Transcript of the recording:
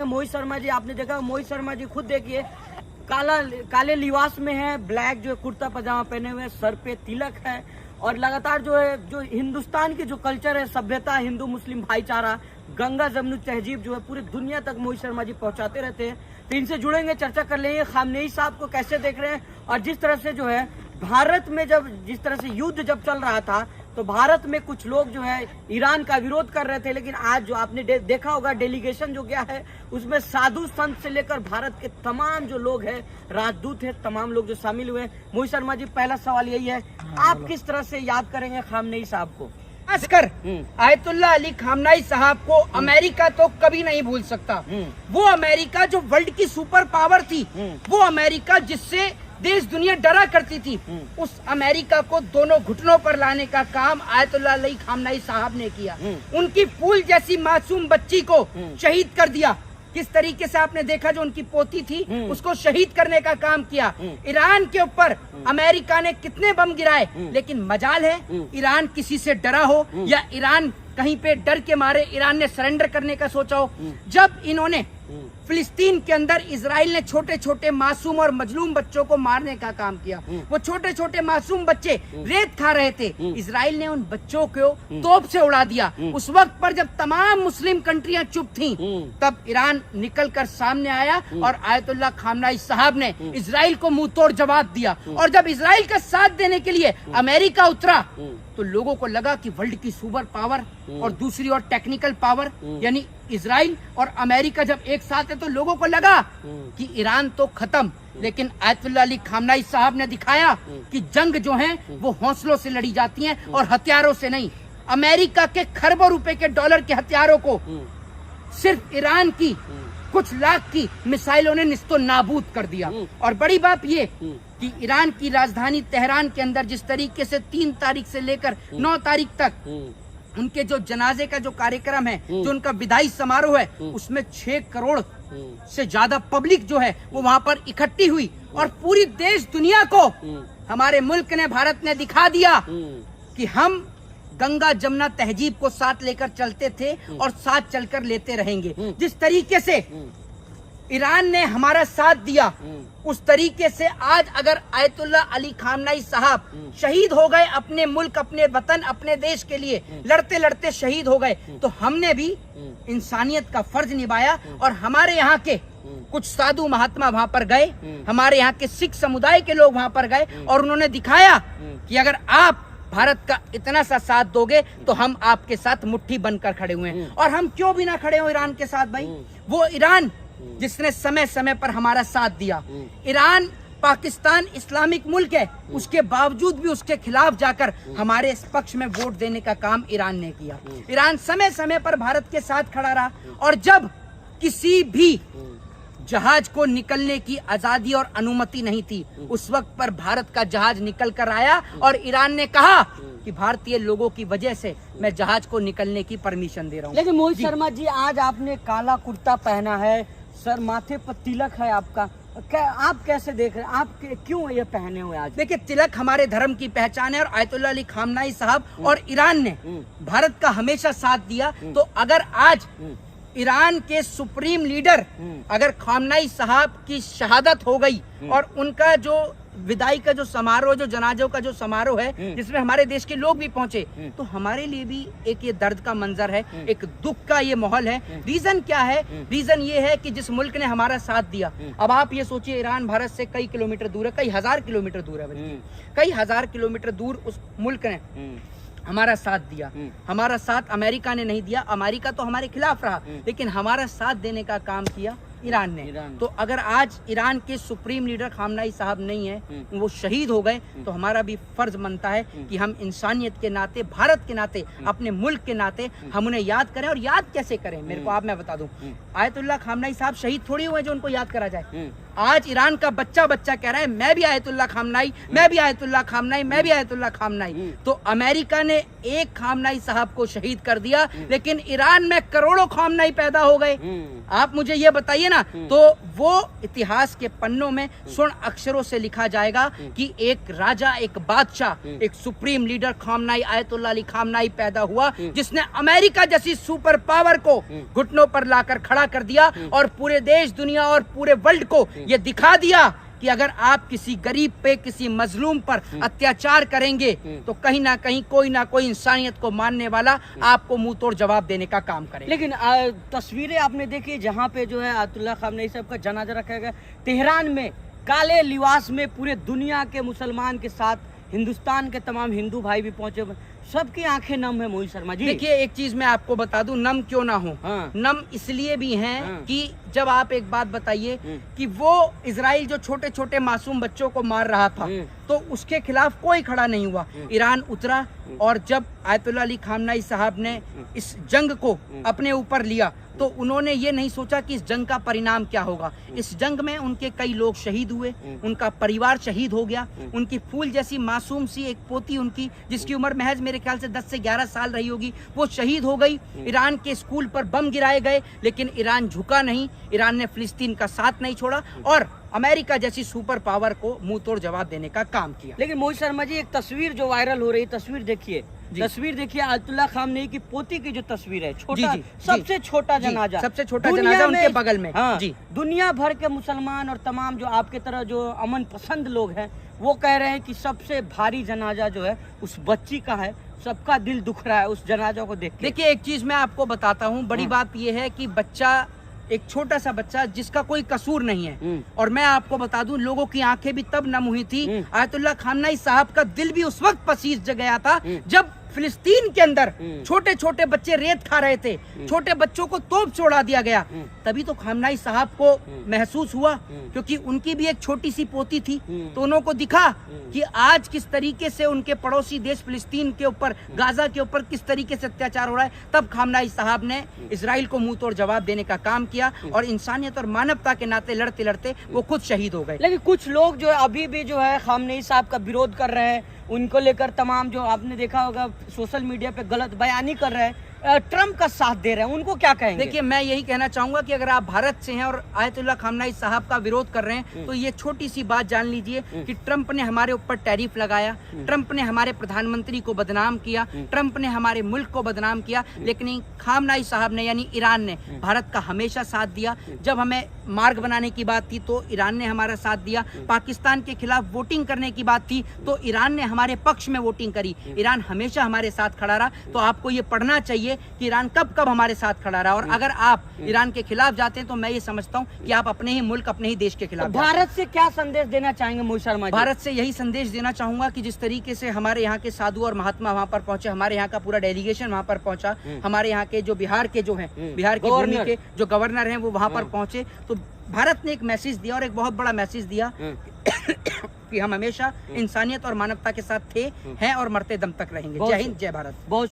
मोहित शर्मा जी, आपने देखा मोहित शर्मा जी खुद देखिए काले लिबास में है, ब्लैक जो है कुर्ता पजामा पहने हुए, सर पे तिलक है और लगातार जो है जो हिंदुस्तान की जो कल्चर है, सभ्यता, हिंदू मुस्लिम भाईचारा, गंगा जमुनी तहजीब जो है पूरी दुनिया तक मोहित शर्मा जी पहुंचाते रहते हैं। तो इनसे जुड़ेंगे, चर्चा कर लेंगे खामनेई साहब को कैसे देख रहे हैं और जिस तरह से जो है भारत में जिस तरह से युद्ध जब चल रहा था तो भारत में कुछ लोग जो है ईरान का विरोध कर रहे थे, लेकिन आज जो आपने देखा होगा डेलीगेशन जो गया है उसमें साधु संत से लेकर भारत के तमाम जो लोग हैं, राजदूत है, तमाम लोग जो शामिल हुए। मोहित शर्मा जी, पहला सवाल यही है, आप किस तरह से याद करेंगे खामनेई साहब को? खासकर आयतुल्लाह अली खामनेई साहब को अमेरिका तो कभी नहीं भूल सकता। वो अमेरिका जो वर्ल्ड की सुपर पावर थी, वो अमेरिका जिससे देश दुनिया डरा करती थी, उस अमेरिका को दोनों घुटनों पर लाने का काम आयतुल्लाह अली खामनेई साहब ने किया। उनकी फूल जैसी मासूम बच्ची को शहीद कर दिया। किस तरीके से आपने देखा, जो उनकी पोती थी उसको शहीद करने का काम किया। ईरान के ऊपर अमेरिका ने कितने बम गिराए, लेकिन मजाल है ईरान किसी से डरा हो या ईरान कहीं पे डर के मारे ईरान ने सरेंडर करने का सोचा हो। जब इन्होंने फिलिस्तीन के अंदर इजराइल ने छोटे छोटे मासूम और मजलूम बच्चों को मारने का काम किया, वो छोटे छोटे मासूम बच्चे रेत खा रहे थे, इजराइल ने उन बच्चों को तोप से उड़ा दिया। उस वक्त पर जब तमाम मुस्लिम कंट्रियां चुप थीं, तब ईरान निकल कर सामने आया और आयतुल्लाह खामनेई साहब ने इजराइल को मुंह तोड़ जवाब दिया। और जब इजराइल का साथ देने के लिए अमेरिका उतरा तो लोगों को लगा कि वर्ल्ड की सुपर पावर और दूसरी ओर टेक्निकल पावर यानी इजराइल और अमेरिका जब एक साथ है तो लोगों को लगा कि ईरान तो खत्म। लेकिन आयतुल्लाह अली खामनेई साहब ने दिखाया कि जंग जो है वो हौसलों से लड़ी जाती है और हथियारों से नहीं। अमेरिका के खरबों रुपए के डॉलर के हथियारों को सिर्फ ईरान की कुछ लाख की मिसाइलों ने निस्तो नाबूद कर दिया। और बड़ी बात ये कि ईरान की राजधानी तेहरान के अंदर जिस तरीके से 3 तारीख से लेकर 9 तारीख तक उनके जो जनाजे का जो कार्यक्रम है, जो उनका विदाई समारोह है, उसमें 6 करोड़ से ज्यादा पब्लिक जो है वो वहाँ पर इकट्ठी हुई और पूरी देश दुनिया को हमारे मुल्क ने, भारत ने दिखा दिया कि हम गंगा जमुना तहजीब को साथ लेकर चलते थे और साथ चलकर लेते रहेंगे। जिस तरीके से ईरान ने हमारा साथ दिया, उस तरीके से आज अगर आयतुल्लाह अली खामनेई साहब शहीद हो गए अपने मुल्क, अपने वतन, अपने देश के लिए लड़ते लड़ते शहीद हो गए, तो हमने भी इंसानियत का फर्ज निभाया। और हमारे यहाँ के कुछ साधु महात्मा वहाँ पर गए, हमारे यहाँ के सिख समुदाय के लोग वहाँ पर गए और उन्होंने दिखाया कि अगर आप भारत का इतना सा साथ दोगे तो हम आपके साथ मुट्ठी बनकर खड़े हुए हैं। और हम क्यों भी ना खड़े हो ईरान के साथ भाई? वो ईरान जिसने समय समय पर हमारा साथ दिया। ईरान पाकिस्तान इस्लामिक मुल्क है, उसके बावजूद भी उसके खिलाफ जाकर हमारे पक्ष में वोट देने का काम ईरान ने किया। ईरान समय समय पर भारत के साथ खड़ा रहा और जब किसी भी जहाज को निकलने की आजादी और अनुमति नहीं थी, उस वक्त पर भारत का जहाज निकल कर आया और ईरान ने कहा कि भारतीय लोगों की वजह से मैं जहाज को निकलने की परमिशन दे रहा हूँ। लेकिन मोहित शर्मा जी, आज आपने काला कुर्ता पहना है, सर माथे पर तिलक है आपका, आप कैसे देख रहे हैं? आप क्यों ये पहने हुए आज? देखिए, तिलक हमारे धर्म की पहचान है और आयतुल्लाह अली खामनेई साहब और ईरान ने भारत का हमेशा साथ दिया। तो अगर आज ईरान के सुप्रीम लीडर अगर खामनेई साहब की शहादत हो गई और उनका जो विदाई का जो समारोह, जो जनाजों का जो समारोह है जिसमें हमारे देश के लोग भी पहुंचे, तो हमारे लिए भी एक ये दर्द का मंजर है, एक दुख का ये माहौल है। रीजन क्या है? रीजन ये है कि जिस मुल्क ने हमारा साथ दिया, अब आप ये सोचिए ईरान भारत से कई किलोमीटर दूर है, कई हजार किलोमीटर दूर है, कई हजार किलोमीटर दूर उस मुल्क ने हमारा साथ दिया। हमारा साथ अमेरिका ने नहीं दिया, अमेरिका तो हमारे खिलाफ रहा, लेकिन हमारा साथ देने का काम किया ईरान ने। तो अगर आज ईरान के सुप्रीम लीडर खामनेई साहब नहीं है, वो शहीद हो गए, तो हमारा भी फर्ज बनता है कि हम इंसानियत के नाते, भारत के नाते, अपने मुल्क के नाते हम उन्हें याद करें। और याद कैसे करें? मेरे को मैं बता दूं, आयतुल्लाह खामनेई साहब शहीद थोड़ी हुए जो उनको याद करा जाए। आज ईरान का बच्चा कह रहा है मैं भी आयतुल्लाह खामनाई, मैं भी आयतुल्लाह खामनाई, मैं भी आयतुल्लाह खामनाई। तो अमेरिका ने एक खामनाई साहब को शहीद कर दिया, लेकिन ईरान में करोड़ों खामनाई पैदा हो गए। आप मुझे ये बताइए ना, तो वो इतिहास के पन्नों में स्वर्ण अक्षरों से लिखा जाएगा कि एक राजा, एक बादशाह, एक सुप्रीम लीडर खामनाई, आयतुल्लाह अली खामनाई पैदा हुआ, जिसने अमेरिका जैसी सुपर पावर को घुटनों पर लाकर खड़ा कर दिया और पूरे देश, दुनिया और पूरे वर्ल्ड को ये दिखा दिया कि अगर आप किसी गरीब पे, किसी मजलूम पर अत्याचार करेंगे तो कहीं ना कहीं कोई ना कोई इंसानियत को मानने वाला आपको मुंह तोड़ जवाब देने का काम करेगा। लेकिन तस्वीरें आपने देखी जहाँ पे जो है आयतुल्लाह खामनेई साहब का जनाजा रखा गया तेहरान में, काले लिबास में पूरे दुनिया के मुसलमान के साथ हिंदुस्तान के तमाम हिंदू भाई भी पहुंचे, सबकी आंखें नम है। मोहित शर्मा जी देखिए, एक चीज मैं आपको बता दूं, नम क्यों ना हो, नम इसलिए भी हैं कि जब आप एक बात बताइए कि वो इजराइल जो छोटे छोटे मासूम बच्चों को मार रहा था तो उसके खिलाफ कोई खड़ा नहीं हुआ। ईरान उतरा और जब आयतुल्लाह अली खामनाई साहब ने इस जंग को अपने ऊपर लिया तो उन्होंने ये नहीं सोचा कि इस जंग का परिणाम क्या होगा। इस जंग में उनके कई लोग शहीद हुए, उनका परिवार शहीद हो गया, उनकी फूल जैसी मासूम सी एक पोती उनकी, जिसकी उम्र महज मेरे ख्याल से 10 से 11 साल रही होगी, वो शहीद हो गई। ईरान के स्कूल पर बम गिराए गए, लेकिन ईरान झुका नहीं, ईरान ने फिलिस्तीन का साथ नहीं छोड़ा और अमेरिका जैसी सुपर पावर को मुंह तोड़ जवाब देने का काम किया। लेकिन मोहित शर्मा जी, एक तस्वीर जो वायरल हो रही है, तस्वीर देखिए आयतुल्लाह खामनेई की पोती की जो तस्वीर है, छोटा, सबसे छोटा जनाजा, सबसे छोटा जनाजा उनके बगल में। हाँ, जी, दुनिया भर के मुसलमान और तमाम जो आपके तरह जो अमन पसंद लोग हैं वो कह रहे हैं कि सबसे भारी जनाजा जो है उस बच्ची का है, सबका दिल दुख रहा है उस जनाजा को देख के। देखिए, एक चीज मैं आपको बताता हूँ, बड़ी बात यह है कि बच्चा, एक छोटा सा बच्चा जिसका कोई कसूर नहीं है, और मैं आपको बता दूं लोगों की आंखें भी तब नम हुई थी, आयतुल्लाह खामनाई साहब का दिल भी उस वक्त पसीज गया था जब फिलिस्तीन के अंदर छोटे छोटे बच्चे रेत खा रहे थे, छोटे बच्चों को तोप छोड़ा दिया गया। तभी तो खामनाई साहब को महसूस हुआ, क्योंकि उनकी भी एक छोटी सी पोती थी, तो उनको दिखा कि आज किस तरीके से उनके पड़ोसी देश फिलिस्तीन के ऊपर, गाजा के ऊपर किस तरीके से अत्याचार हो रहा है। तब खामनाई साहब ने इजराइल को मुंह तोड़ जवाब देने का काम किया और इंसानियत और मानवता के नाते लड़ते लड़ते वो खुद शहीद हो गए। लेकिन कुछ लोग जो है अभी भी जो है खामनेई साहब का विरोध कर रहे हैं, उनको लेकर तमाम जो आपने देखा होगा सोशल मीडिया पे गलत बयानी कर रहे हैं, ट्रम्प का साथ दे रहे हैं, उनको क्या कहेंगे? देखिए, मैं यही कहना चाहूंगा कि अगर आप भारत से हैं और आयतुल्लाह खामनाई साहब का विरोध कर रहे हैं तो ये छोटी सी बात जान लीजिए कि ट्रम्प ने हमारे ऊपर टैरिफ लगाया, ट्रम्प ने हमारे प्रधानमंत्री को बदनाम किया, ट्रम्प ने हमारे मुल्क को बदनाम किया, लेकिन खामनाई साहब ने यानी ईरान ने भारत का हमेशा साथ दिया। जब हमें मार्ग बनाने की बात थी तो ईरान ने हमारा साथ दिया, पाकिस्तान के खिलाफ वोटिंग करने की बात थी तो ईरान ने हमारे पक्ष में वोटिंग करी। ईरान हमेशा हमारे साथ खड़ा रहा। तो आपको ये पढ़ना चाहिए कि ईरान कब कब हमारे साथ खड़ा रहा, और अगर आप ईरान के खिलाफ जाते हैं तो मैं ये समझता हूँ कि आप अपने ही मुल्क, अपने ही देश के खिलाफ। भारत से क्या संदेश देना चाहेंगे मोहित शर्मा जी? भारत से यही संदेश देना चाहूंगा कि जिस तरीके से हमारे यहाँ के साधु और महात्मा वहाँ पर पहुंचे, हमारे यहाँ का पूरा डेलीगेशन वहाँ पर पहुंचा, हमारे यहाँ के जो बिहार के जो हैं, बिहार की भूमि के जो गवर्नर हैं वो वहाँ पर पहुंचे, तो भारत ने एक मैसेज दिया और एक बहुत बड़ा मैसेज दिया कि हम हमेशा इंसानियत और मानवता के साथ थे, हैं और मरते दम तक रहेंगे। जय हिंद, जय भारत। बहुत